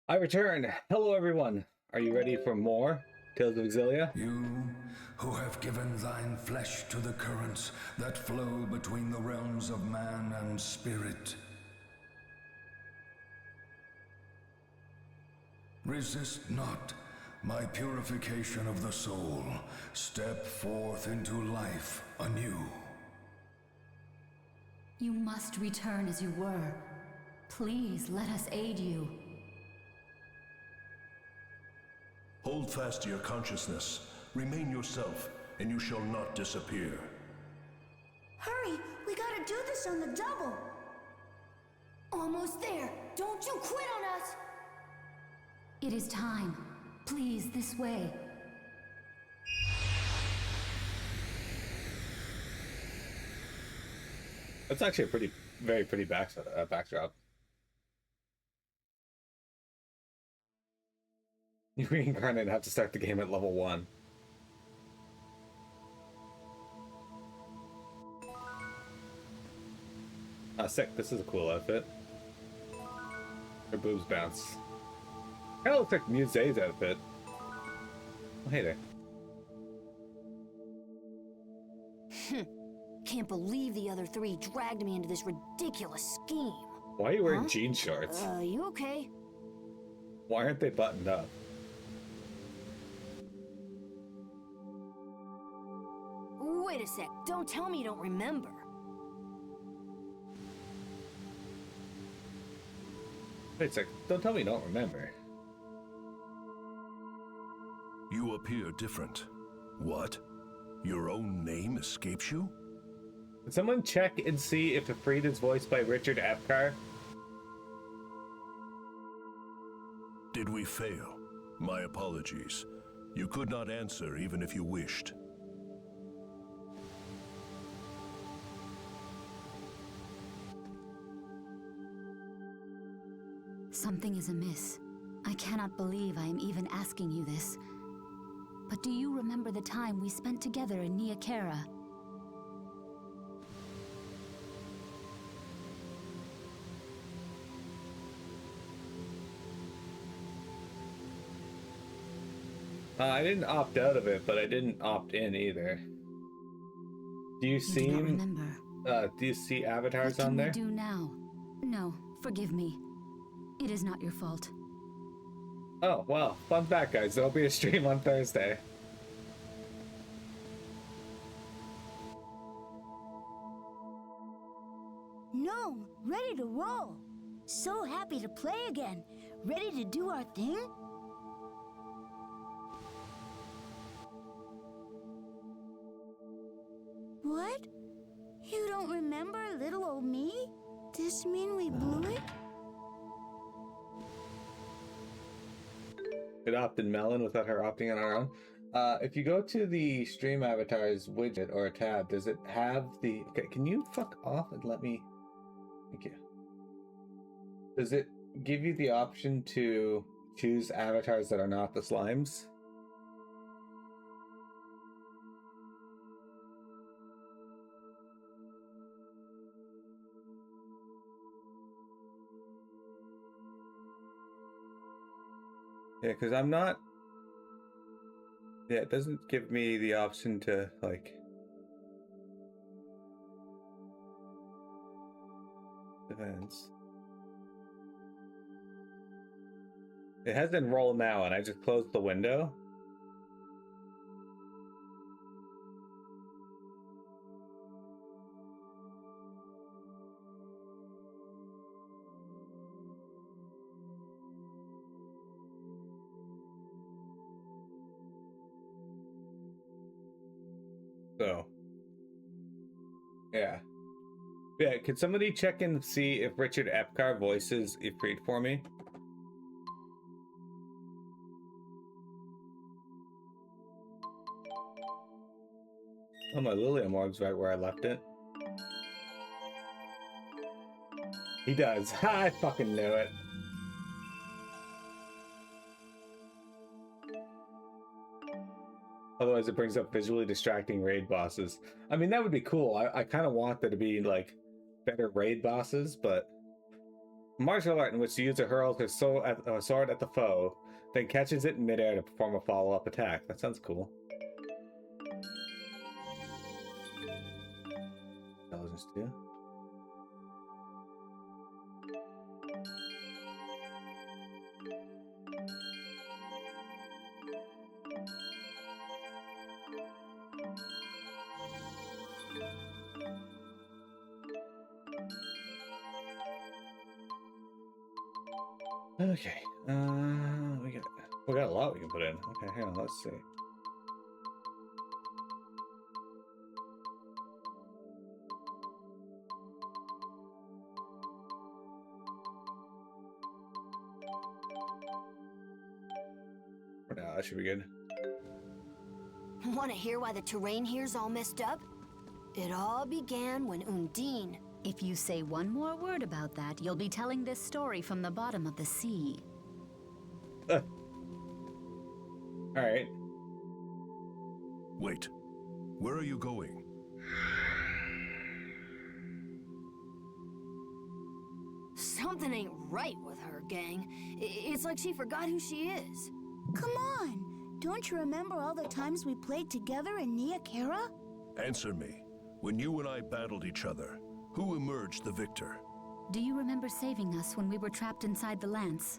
I return. Hello, everyone. Are you ready for more Tales of Xillia? You who have given thine flesh to the currents that flow between the realms of man and spirit. Resist not my purification of the soul. Step forth into life anew. You must return as you were. Please let us aid you. Hold fast to your consciousness. Remain yourself, and you shall not disappear. Hurry! We gotta do this on the double! Almost there! Don't you quit on us! It is time. Please, this way. That's actually a very pretty backdrop. You reincarnate and have to start the game at level 1. Ah, sick. This is a cool outfit. Her boobs bounce. Kinda looks like Muse's outfit. Oh, hey there. Can't believe the other three dragged me into this ridiculous scheme. Why are you wearing jean shorts? You okay? Why aren't they buttoned up? Wait a sec, don't tell me you don't remember. Wait a sec, don't tell me you don't remember. You appear different. What? Your own name escapes you? Can someone check and see if Ifrit is voiced by Richard Epcar? Did we fail? My apologies. You could not answer even if you wished. Something is amiss. I cannot believe I am even asking you this. But do you remember the time we spent together in Nia Khera? I didn't opt out of it, but I didn't opt in either. Do you see? Do not remember. Do you see avatars What on there? What can we do now? No, forgive me. It is not your fault. Oh, well, fun fact, guys. There'll be a stream on Thursday. No, ready to roll. So happy to play again. Ready to do our thing? What? You don't remember little old me? This mean we blew it? It opted Melon without her opting on her own. If you go to the stream avatars widget or a tab, does it have the... Okay, can you fuck off and let me... Thank you. Does it give you the option to choose avatars that are not the slimes? Yeah, because I'm not... Yeah, it doesn't give me the option to, like... Events. It has enroll now, and I just closed the window. So, yeah. Yeah, could somebody check and see if Richard Epcar voices Ifrit for me? Oh, my Lilium orb's right where I left it. He does. I fucking knew it. Otherwise, it brings up visually distracting raid bosses. I mean, that would be cool. I kind of want there to be, like, better raid bosses, but Martial art in which the user hurls her sword at the foe, then catches it in midair to perform a follow-up attack. That sounds cool. Intelligence 2. Okay, we got a lot we can put in. Okay, hang on, let's see. For now, that should be good. Want to hear why the terrain here's all messed up? It all began when Undine... If you say one more word about that, you'll be telling this story from the bottom of the sea. Alright. Wait. Where are you going? Something ain't right with her, gang. It's like she forgot who she is. Come on! Don't you remember all the times we played together in Nia Kara? Answer me. When you and I battled each other, who emerged the victor? Do you remember saving us when we were trapped inside the lance?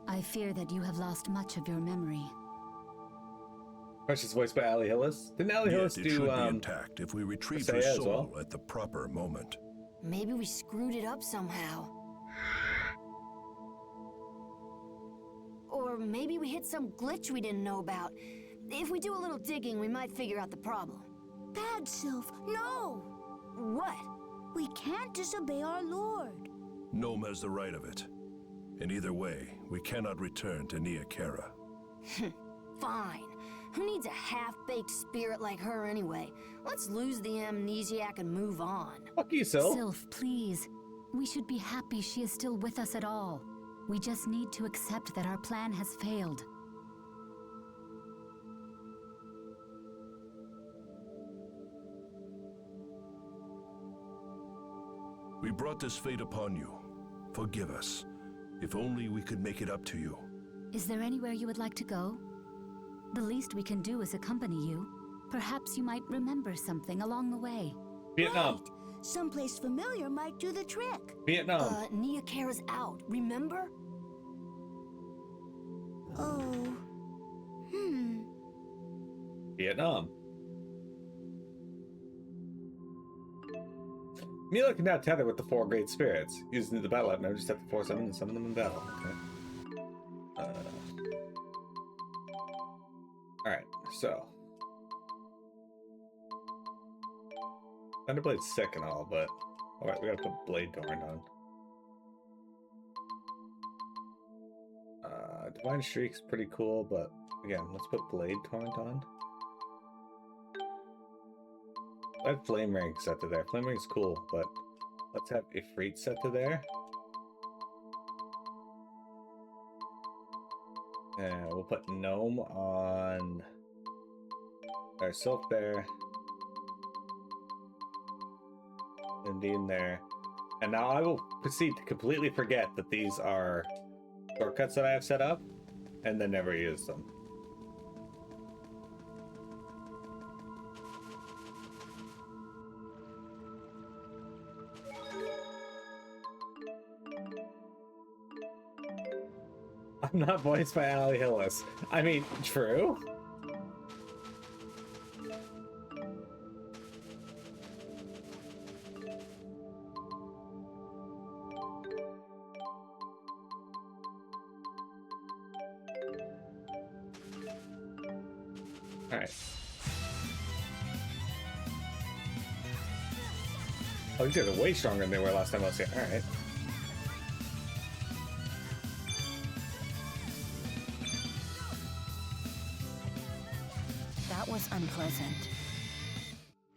I fear that you have lost much of your memory. Precious voiced by Ali Hillis. Didn't Ali Hillis Yet it do should be intact if we retrieve her Saya as soul well? at the proper moment. Maybe we screwed it up somehow. Or maybe we hit some glitch we didn't know about. If we do a little digging, we might figure out the problem. Bad Sylph, no! What? We can't disobey our lord. Gnome has the right of it. In either way, we cannot return to Nia Kara. Fine. Who needs a half-baked spirit like her anyway? Let's lose the amnesiac and move on. Fuck you, Syl. Sylph, please. We should be happy she is still with us at all. We just need to accept that our plan has failed. We brought this fate upon you. Forgive us. If only we could make it up to you. Is there anywhere you would like to go? The least we can do is accompany you. Perhaps you might remember something along the way. Vietnam. Right. Someplace familiar might do the trick. Vietnam. Nia Kara's out, remember? Oh. Vietnam. Milla can now tether with the 4 great spirits. Using the battle app now, just have to force them and summon them in battle. Okay. Alright, so. Thunderblade's sick and all, but. Alright, we gotta put Blade Torrent on. Divine Shriek's pretty cool, but again, let's put Blade Torrent on. I have Flame Ring set to there. Flame Ring's cool, but let's have Ifrit set to there. And we'll put Gnome on our Sylph there. Undine there. And now I will proceed to completely forget that these are shortcuts that I have set up, and then never use them. I'm not voiced by Ali Hillis. I mean, true. Alright. Oh, these guys are way stronger than they were last time I was here. Alright. That was unpleasant.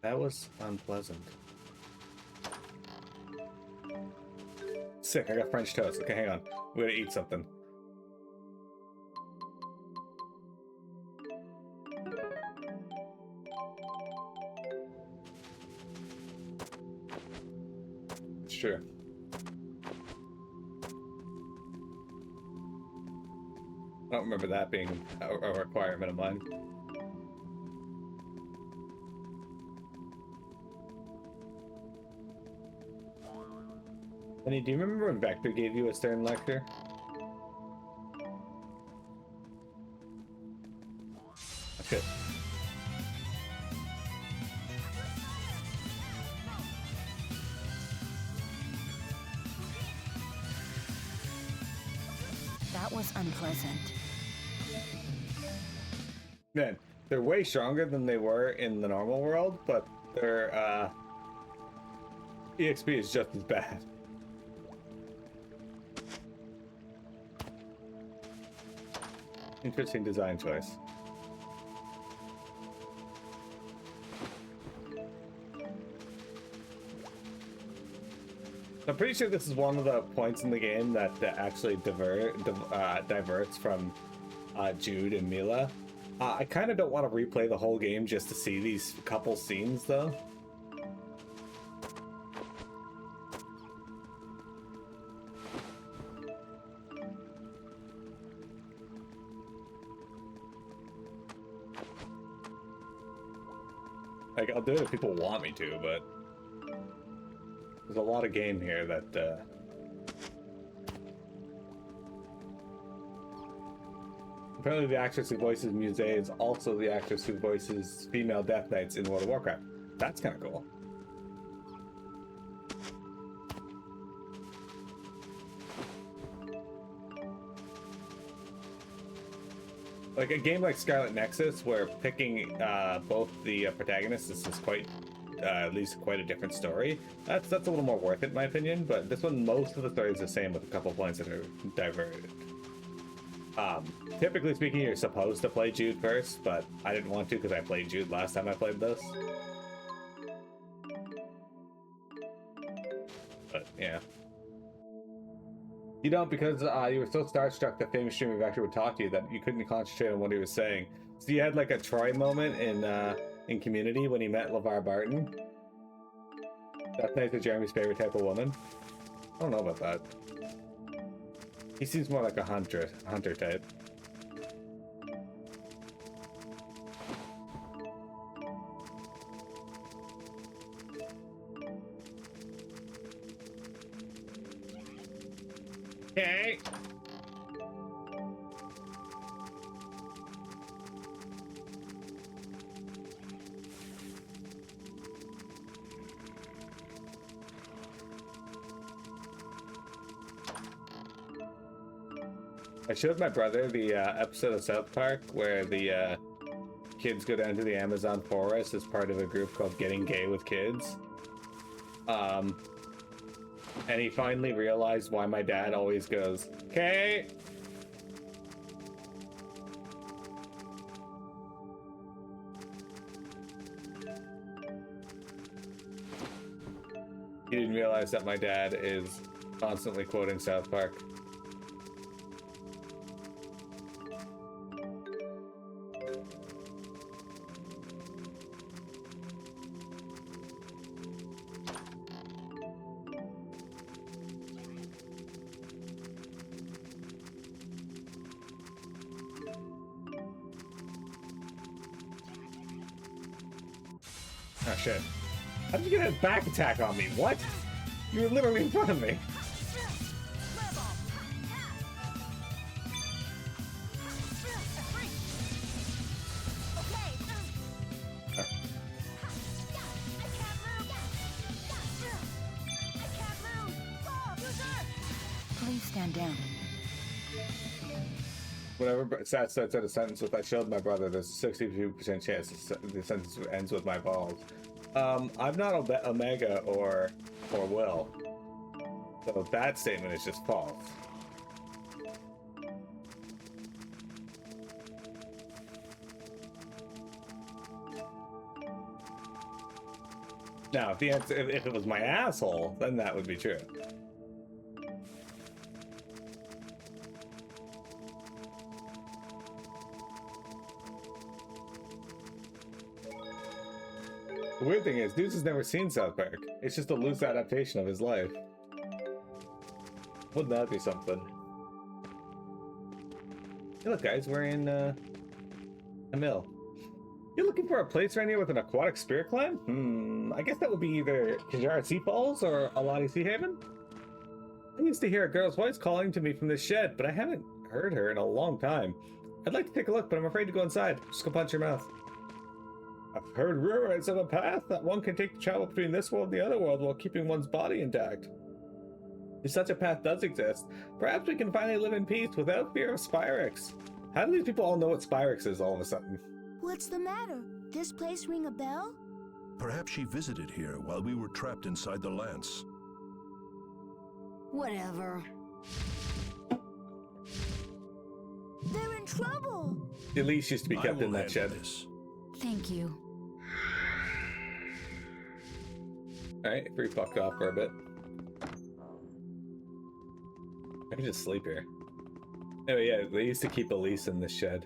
That was unpleasant. Sick, I got French toast. Okay, hang on. We gotta eat something. true. I don't remember that being a requirement of mine. Lenny, do you remember when Vector gave you a Stern lecture? Okay. That was unpleasant. Man, they're way stronger than they were in the normal world, but their EXP is just as bad. Interesting design choice. I'm pretty sure this is one of the points in the game that actually diverts from Jude and Milla. I kind of don't want to replay the whole game just to see these couple scenes, though. Like, I'll do it if people want me to, but there's a lot of game here that apparently the actress who voices Muse is also the actress who voices female Death Knights in World of Warcraft. That's kind of cool. Like a game like Scarlet Nexus, where picking both the protagonists is quite, at least quite a different story. That's a little more worth it in my opinion. But this one, most of the story is the same with a couple points that are diverted. Typically speaking, you're supposed to play Jude first, but I didn't want to because I played Jude last time I played this. But yeah. You don't, because you were so starstruck that famous streamer Vector would talk to you that you couldn't concentrate on what he was saying. So you had like a Troy moment in Community when he met LeVar Barton. That's nice to Jeremy's favorite type of woman. I don't know about that. He seems more like a hunter type. Okay. I showed my brother the episode of South Park where the kids go down to the Amazon forest as part of a group called Getting Gay with Kids. And he finally realized why my dad always goes, "Okay." He didn't realize that my dad is constantly quoting South Park. Oh shit. How did you get a back attack on me? What? You were literally in front of me. Please stand down. Whenever Sat starts out a sentence with "I showed my brother," there's a 62% chance the sentence ends with my balls. I'm not Omega or Will, so that statement is just false. Now, if the answer, if it was my asshole, then that would be true. The weird thing is, Deuce has never seen South Park. It's just a loose adaptation of his life. Wouldn't that be something? Hey, look, guys, we're in a mill. You're looking for a place around here with an aquatic spirit climb? I guess that would be either Kajara Sea Falls or Alani Sea Haven. I used to hear a girl's voice calling to me from this shed, but I haven't heard her in a long time. I'd like to take a look, but I'm afraid to go inside. Just go punch your mouth. I've heard rumors of a path that one can take to travel between this world and the other world while keeping one's body intact. If such a path does exist, perhaps we can finally live in peace without fear of Spyrex. How do these people all know what Spyrex is all of a sudden? What's the matter? This place ring a bell? Perhaps she visited here while we were trapped inside the lance. Whatever. They're in trouble! Elise used to be I kept in will that handle shed. this. Thank you. Alright, free fucked off for a bit. I can just sleep here. Anyway, yeah, they used to keep Elise in this shed.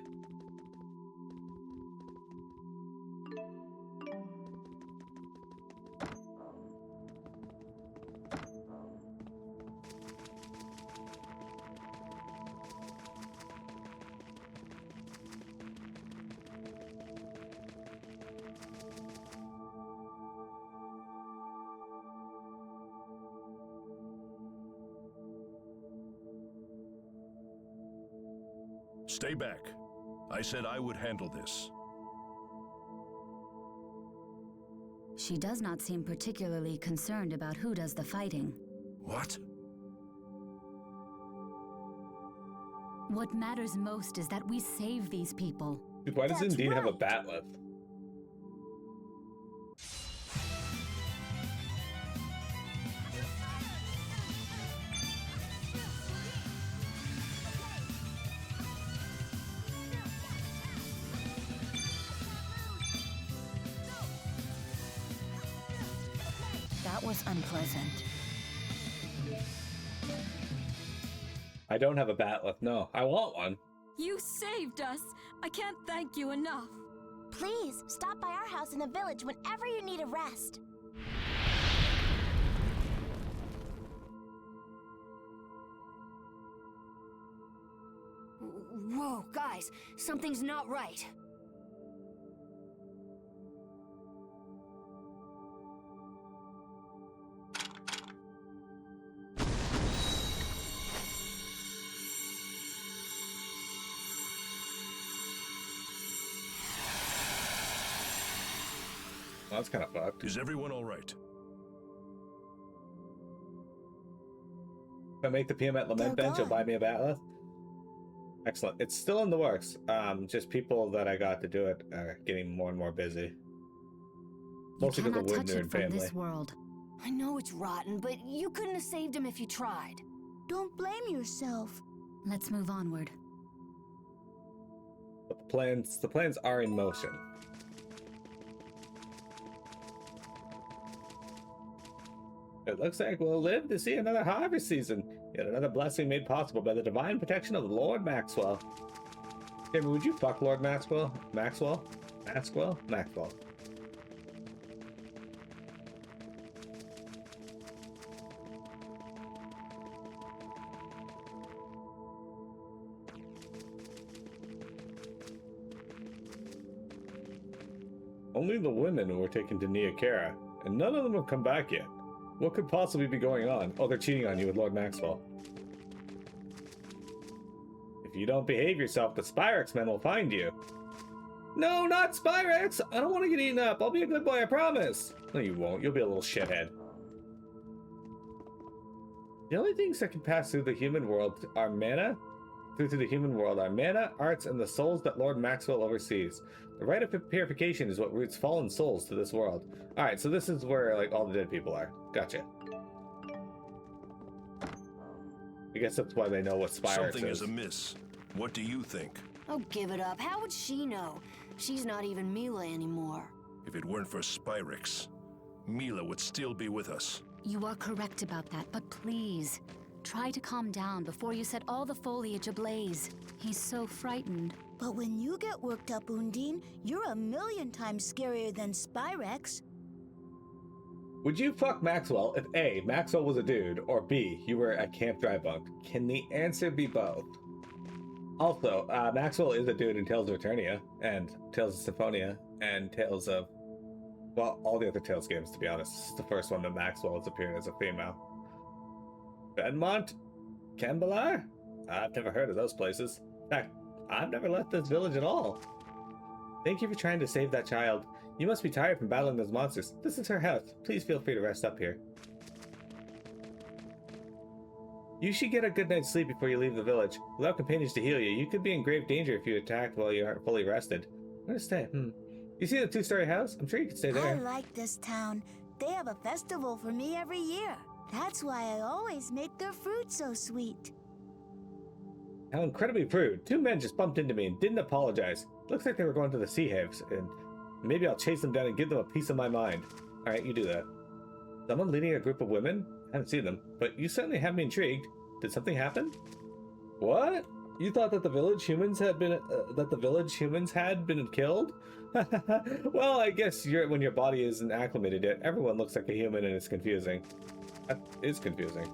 Stay back. I said I would handle this. She does not seem particularly concerned about who does the fighting. What? What matters most is that we save these people. Dude, why does That's Undine have a right. bat left? That was unpleasant. I don't have a bat left. No, I want one. You saved us! I can't thank you enough. Please, stop by our house in the village whenever you need a rest. Whoa, guys, something's not right. Well, that's kind of fucked. Is everyone all right? If I make the PM at Lament They're bench, you'll buy gone. me a bat left? Excellent. It's still in the works. Just people that I got to do it are getting more and more busy. You Mostly because cannot of touch Windner it and from family. this world. I know it's rotten, but you couldn't have saved him if you tried. Don't blame yourself. Let's move onward. But the plans are in motion. It looks like we'll live to see another harvest season. Yet another blessing made possible by the divine protection of Lord Maxwell. Jamie, would you fuck Lord Maxwell? Maxwell? Maxwell? Maxwell. Only the women were taken to Neokara, and none of them have come back yet. What could possibly be going on? Oh, they're cheating on you with Lord Maxwell. If you don't behave yourself, the Spyrex men will find you. No, not Spyrex! I don't want to get eaten up. I'll be a good boy, I promise. No, you won't. You'll be a little shithead. The only things that can pass through the human world are mana. Through to the human world are mana, arts, and the souls that Lord Maxwell oversees. The rite of purification is what roots fallen souls to this world. Alright, so this is where, like, all the dead people are. Gotcha. I guess that's why they know what Spyrex Something is. is amiss. What do you think? Oh, give it up. How would she know? She's not even Milla anymore. If it weren't for Spyrex, Milla would still be with us. You are correct about that, but please, try to calm down before you set all the foliage ablaze. He's so frightened. But when you get worked up, Undine, you're a million times scarier than Spyrex. Would you fuck Maxwell if A, Maxwell was a dude, or B, you were at Camp Dry Bunk? Can the answer be both? Also, Maxwell is a dude in Tales of Eternia, and Tales of Symphonia, and Tales of... well, all the other Tales games, to be honest. This is the first one that Maxwell has appeared as a female. Benmont? Cambalar? I've never heard of those places. In fact, I've never left this village at all. Thank you for trying to save that child. You must be tired from battling those monsters. This is her house. Please feel free to rest up here. You should get a good night's sleep before you leave the village. Without companions to heal you, you could be in grave danger if you attacked while you aren't fully rested. Where to stay? You see the 2-story house? I'm sure you could stay there. I like this town. They have a festival for me every year. That's why I always make their fruit so sweet. How incredibly rude. 2 men just bumped into me and didn't apologize. Looks like they were going to the Sea Haves, and maybe I'll chase them down and give them a piece of my mind. Alright, you do that. Someone leading a group of women? I haven't seen them, but you certainly have me intrigued. Did something happen? What? You thought that the village humans had been killed? Well, I guess when your body isn't acclimated yet, everyone looks like a human and it's confusing. That is confusing.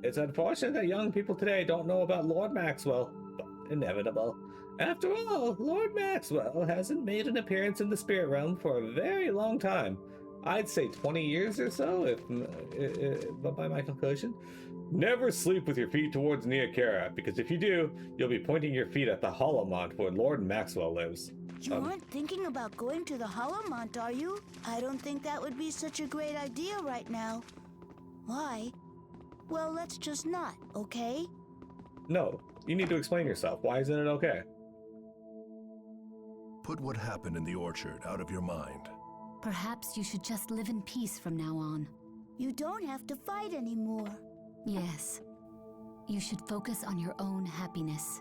It's unfortunate that young people today don't know about Lord Maxwell, but inevitable. After all, Lord Maxwell hasn't made an appearance in the spirit realm for a very long time. I'd say 20 years or so, but by my conclusion. Never sleep with your feet towards Neokara, because if you do, you'll be pointing your feet at the Hollowmont where Lord Maxwell lives. You aren't thinking about going to the Hollowmont, are you? I don't think that would be such a great idea right now. Why? Well, let's just not, okay? No, you need to explain yourself. Why isn't it okay? Put what happened in the orchard out of your mind. Perhaps you should just live in peace from now on. You don't have to fight anymore. Yes. You should focus on your own happiness.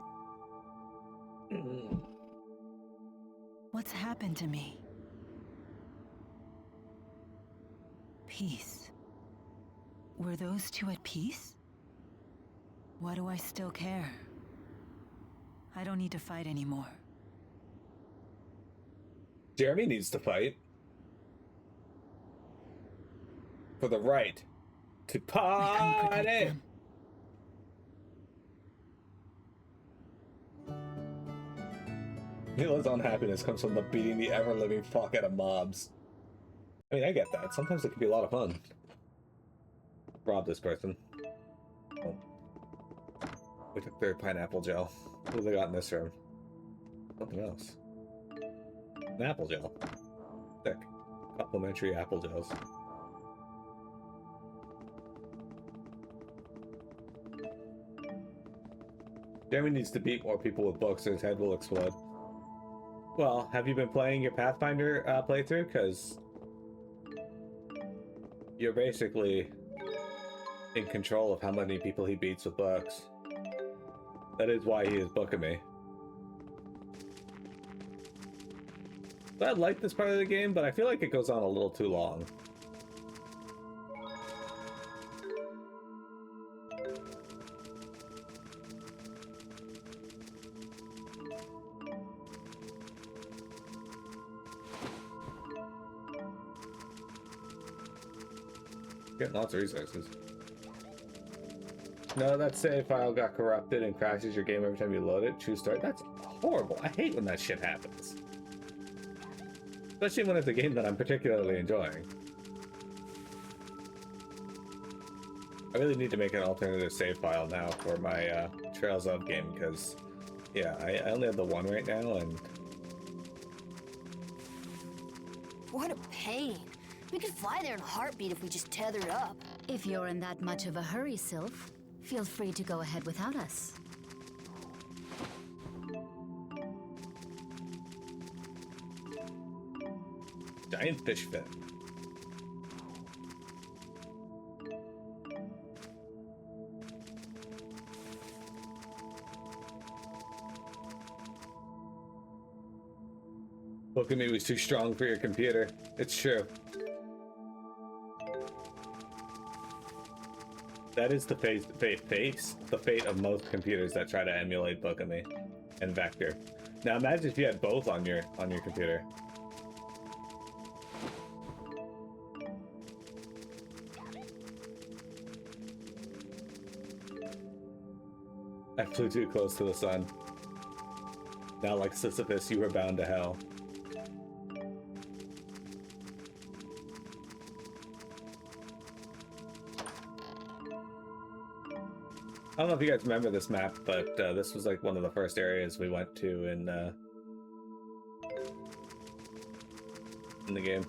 What's happened to me? Peace. Were those two at peace? Why do I still care? I don't need to fight anymore. Jeremy needs to fight. For the right to party. Milla's unhappiness comes from the beating the ever-living fuck out of mobs. I mean, I get that. Sometimes it can be a lot of fun. Rob this person. Oh. We took their pineapple gel. What have they got in this room? Something else. An apple gel. Sick. Complimentary apple gels. Jeremy needs to beat more people with books or his head will explode. Well, have you been playing your Pathfinder playthrough? Because you're basically in control of how many people he beats with books. That is why he is booking me. I like this part of the game, but I feel like it goes on a little too long. Getting lots of resources. No, that save file got corrupted and crashes your game every time you load it. True story. That's horrible. I hate when that shit happens. Especially when it's a game that I'm particularly enjoying. I really need to make an alternative save file now for my Trails of game, because, yeah, I only have the one right now, and... What a pain. We could fly there in a heartbeat if we just tethered up. If you're in that much of a hurry, Sylph, feel free to go ahead without us. Giant fish fin. Look at me, was too strong for your computer. It's true. That is the fate of most computers that try to emulate Bokami and Vector. Now imagine if you had both on your computer. I flew too close to the sun. Now, like Sisyphus, you were bound to hell. I don't know if you guys remember this map, but this was like one of the first areas we went to in the game.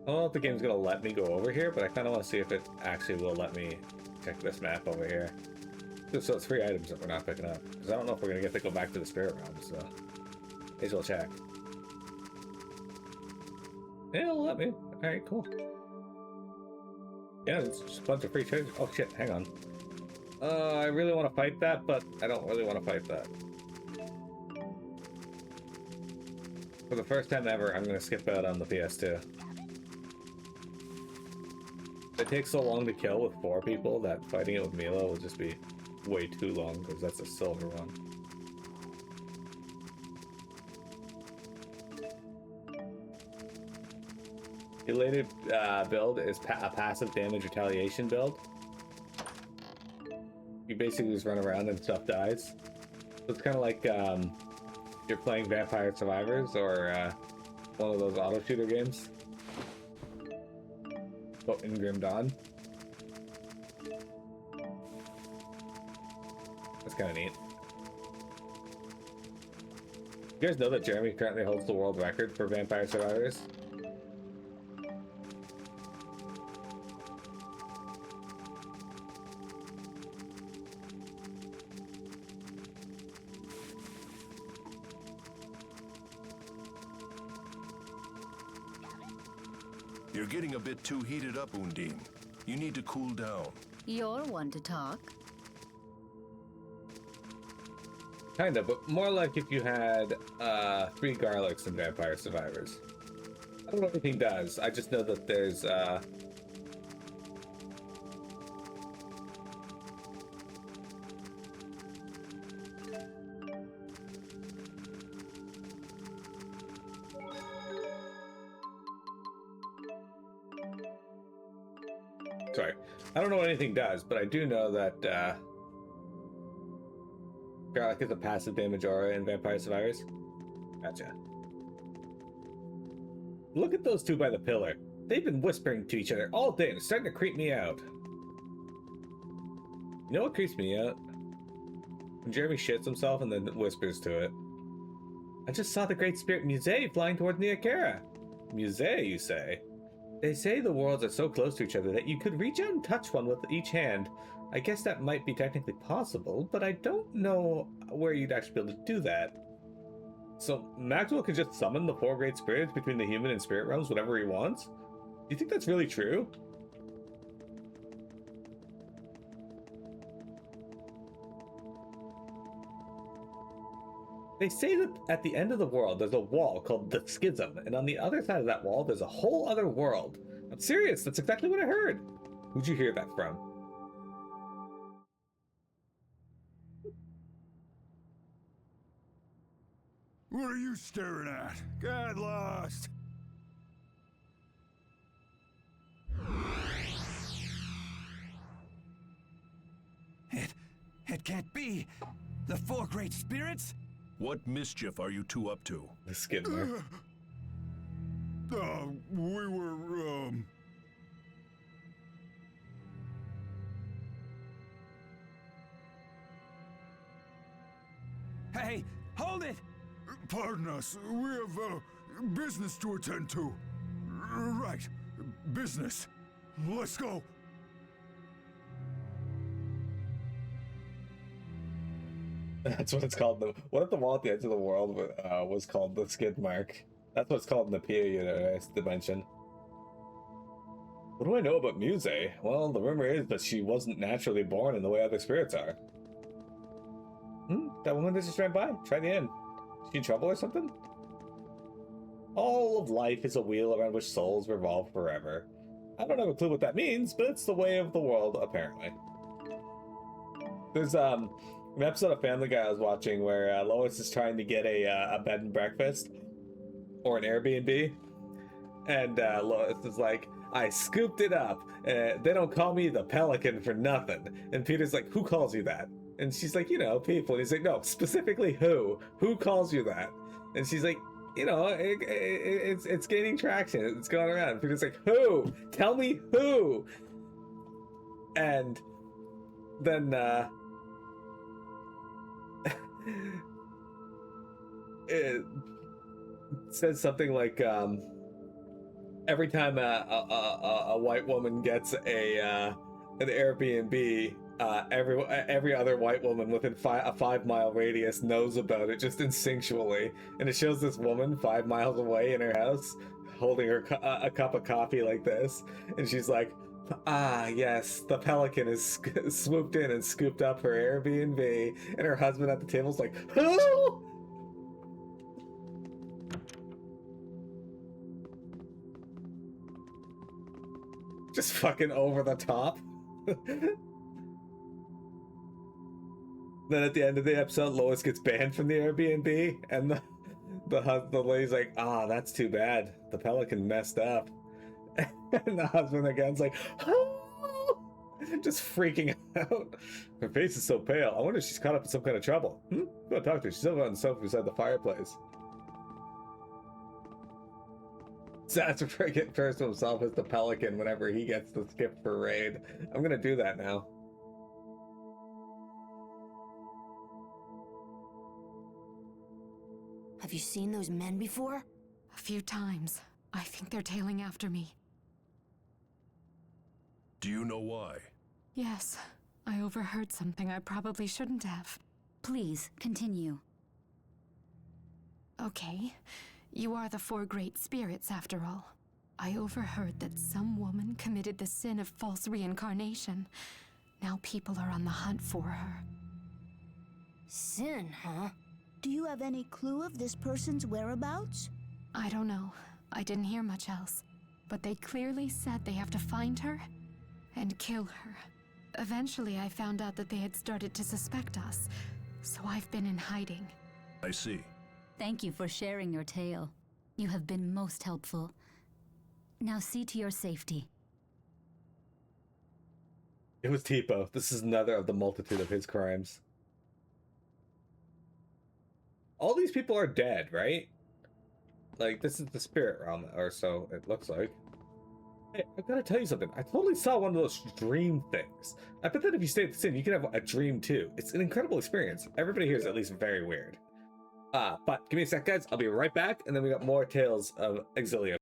I don't know if the game's gonna let me go over here, but I kind of want to see if it actually will let me check this map over here. So it's 3 items that we're not picking up, because I don't know if we're gonna get to go back to the spirit realm, so may as well check. Yeah, it'll let me. Alright, cool. Yeah, it's just a bunch of free treasure. Oh shit, hang on. I really want to fight that, but I don't really want to fight that. For the first time ever, I'm gonna skip out on the PS2. It takes so long to kill with 4 people that fighting it with Milla will just be way too long, because that's a silver one. The elated build is a passive damage retaliation build. You basically just run around and stuff dies. So it's kind of like you're playing Vampire Survivors or one of those auto shooter games. In Grim Dawn. That's kind of neat. You guys know that Jeremy currently holds the world record for Vampire Survivors? You're getting a bit too heated up, Undine. You need to cool down. You're one to talk. Kinda, but more like if you had 3 garlics in Vampire Survivors. I don't know if anything does. I just know that there's sorry. I don't know what anything does, but I do know that garlic is a passive damage aura in Vampire Survivors. Gotcha. Look at those 2 by the pillar. They've been whispering to each other all day and it's starting to creep me out. You know what creeps me out? When Jeremy shits himself and then whispers to it. I just saw the Great Spirit Musée flying toward Niakara. Musée, you say? They say the worlds are so close to each other that you could reach out and touch one with each hand. I guess that might be technically possible, but I don't know where you'd actually be able to do that. So Maxwell could just summon the 4 great spirits between the human and spirit realms whenever he wants? Do you think that's really true? They say that at the end of the world there's a wall called the Schism, and on the other side of that wall there's a whole other world. I'm serious, that's exactly what I heard. Who'd you hear that from? What are you staring at? Get lost! It can't be! The 4 great spirits? What mischief are you 2 up to? The Skidmore. We were, Hey, hold it! Pardon us, we have, business to attend to. Right, business. Let's go. That's what it's called. What if the wall at the edge of the world was called the Skid Mark? That's what it's called in the PA universe dimension. What do I know about Musée? Well, the rumor is that she wasn't naturally born in the way other spirits are. That woman that just ran by. Try the inn. Is she in trouble or something? All of life is a wheel around which souls revolve forever. I don't have a clue what that means, but it's the way of the world, apparently. There's an episode of Family Guy I was watching where Lois is trying to get a bed and breakfast or an Airbnb, and Lois is like, I scooped it up. They don't call me the Pelican for nothing. And Peter's like, who calls you that? And she's like, you know, people. And he's like, no, specifically who? Who calls you that? And she's like, you know, it's gaining traction. It's going around. And Peter's like, who? Tell me who? And then it says something like, every time a white woman gets an Airbnb, every other white woman within a 5-mile radius knows about it just instinctually. And it shows this woman 5 miles away in her house holding her a cup of coffee like this, and she's like, ah, yes, the Pelican is swooped in and scooped up her Airbnb. And her husband at the table's like, who? Just fucking over the top. Then at the end of the episode, Lois gets banned from the Airbnb, and the lady's like, ah, that's too bad. The Pelican messed up. And the husband again's like, oh! Just freaking out. Her face is so pale. I wonder if she's caught up in some kind of trouble. Go talk to her. She's over on the sofa beside the fireplace. That's refers to himself as the Pelican whenever he gets to skip for raid. I'm gonna do that now. Have you seen those men before? A few times. I think they're tailing after me. Do you know why? Yes, I overheard something I probably shouldn't have. Please, continue. Okay, you are the 4 great spirits after all. I overheard that some woman committed the sin of false reincarnation. Now people are on the hunt for her. Sin, huh? Do you have any clue of this person's whereabouts? I don't know. I didn't hear much else. But they clearly said they have to find her and kill her. Eventually, I found out that they had started to suspect us, so I've been in hiding. I see. Thank you for sharing your tale. You have been most helpful. Now see to your safety. It was Tipo. This is another of the multitude of his crimes. All these people are dead, right? Like, this is the spirit realm, or so it looks like. Hey, I gotta tell you something. I totally saw one of those dream things. I bet that if you stay at the inn, you can have a dream too. It's an incredible experience. Everybody here is at least very weird. But give me a sec, guys. I'll be right back, and then we got more tales of Xillia.